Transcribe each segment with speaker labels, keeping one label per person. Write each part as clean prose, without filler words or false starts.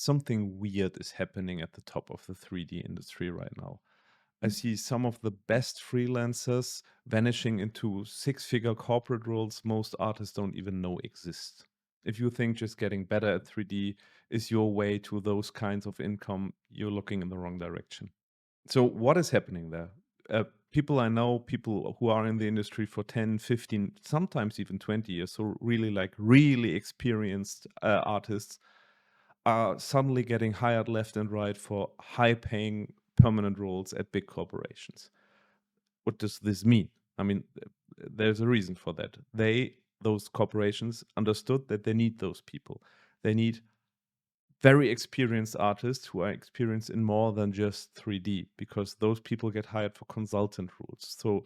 Speaker 1: something weird is happening at the top of the 3D industry right now. I see some of the best freelancers vanishing into six-figure corporate roles most artists don't even know exist. If you think just getting better at 3D is your way to those kinds of income, you're looking in the wrong direction. So what is happening there? People I know, people who are in the industry for 10, 15, sometimes even 20 years, so really like really experienced artists are suddenly getting hired left and right for high paying permanent roles at big corporations. What does this mean? I mean, there's a reason for that. Those corporations understood that they need those people. They need very experienced artists who are experienced in more than just 3D because those people get hired for consultant roles. So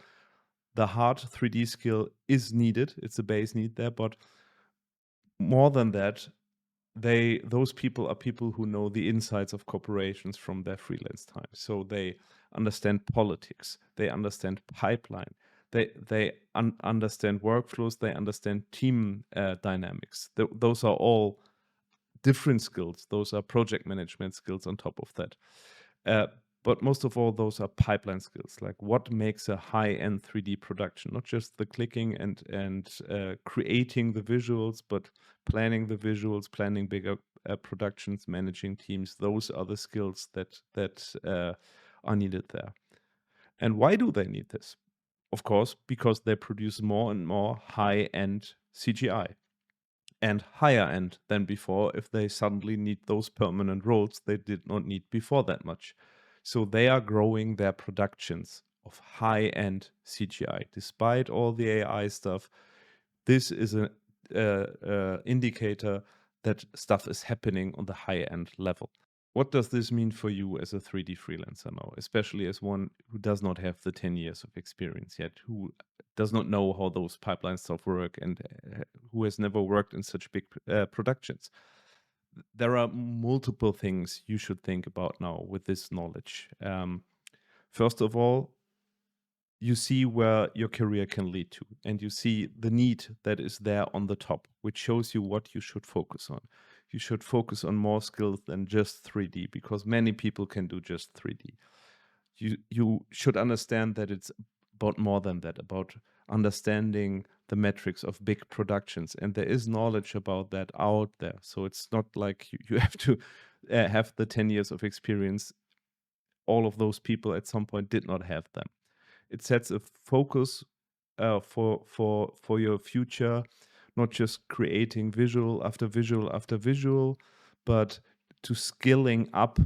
Speaker 1: the hard 3D skill is needed. It's a base need there, but more than that, those people are people who know the insides of corporations from their freelance time. So they understand politics, they understand pipeline, they understand workflows, they understand team dynamics. Those are all different skills. Those are project management skills on top of that. Uh, but most of all, those are pipeline skills. Like what makes a high-end 3D production? Not just the clicking and creating the visuals, but planning the visuals, planning bigger productions, managing teams. Those are the skills that are needed there. And why do they need this? Of course, because they produce more and more high-end CGI and higher end than before if they suddenly need those permanent roles they did not need before that much. So they are growing their productions of high end CGI. Despite all the AI stuff, this is an indicator that stuff is happening on the high end level. What does this mean for you as a 3D freelancer now, especially as one who does not have the 10 years of experience yet, who does not know how those pipeline stuff work and who has never worked in such big productions? There are multiple things you should think about now with this knowledge. First of all, you see where your career can lead to, and you see the need that is there on the top, which shows you what you should focus on. You should focus on more skills than just 3D because many people can do just 3D. You should understand that it's about more than that, about understanding the metrics of big productions, and there is knowledge about that out there. So it's not like you have to have the 10 years of experience. All of those people at some point did not have them. It sets a focus for your future, not just creating visual after visual after visual, but to skilling up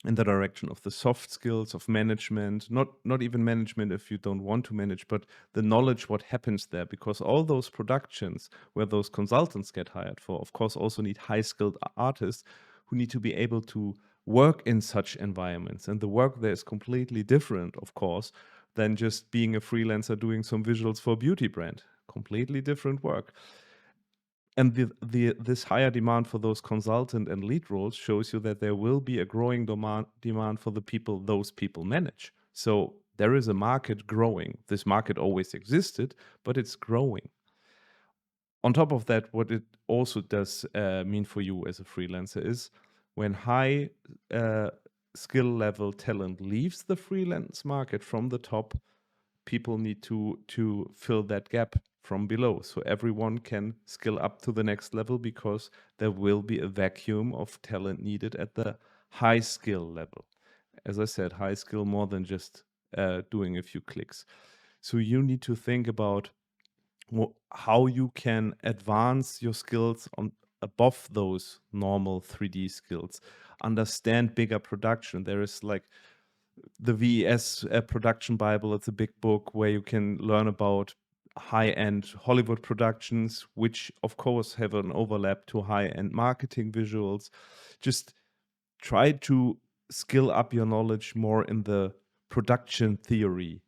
Speaker 1: in the direction of the soft skills of management, not even management if you don't want to manage, but the knowledge what happens there, because all those productions where those consultants get hired for, of course, also need high skilled artists who need to be able to work in such environments. And the work there is completely different, of course, than just being a freelancer doing some visuals for a beauty brand. Completely different work. And this higher demand for those consultant and lead roles shows you that there will be a growing demand for the people those people manage. So there is a market growing. This market always existed, but it's growing. On top of that, what it also does mean for you as a freelancer is when high skill level talent leaves the freelance market from the top, people need to fill that gap from below, so everyone can skill up to the next level because there will be a vacuum of talent needed at the high skill level. As I said, high skill more than just doing a few clicks. So you need to think about how you can advance your skills on above those normal 3D skills, understand bigger production. There is like the VES production Bible. It's a big book where you can learn about high-end Hollywood productions, which of course have an overlap to high-end marketing visuals. Just try to skill up your knowledge more in the production theory.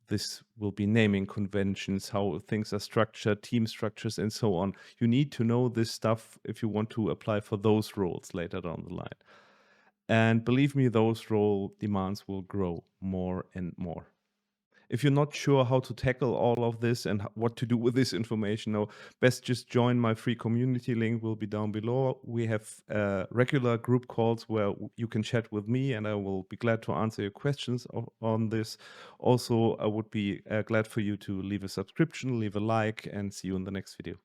Speaker 1: This will be naming conventions, how things are structured, team structures, and so on. You need to know this stuff if you want to apply for those roles later down the line. And believe me, those role demands will grow more and more. If you're not sure how to tackle all of this and what to do with this information, no, best just join my free community. Link will be down below. We have regular group calls where you can chat with me, and I will be glad to answer your questions on this. Also, I would be glad for you to leave a subscription, leave a like, and see you in the next video.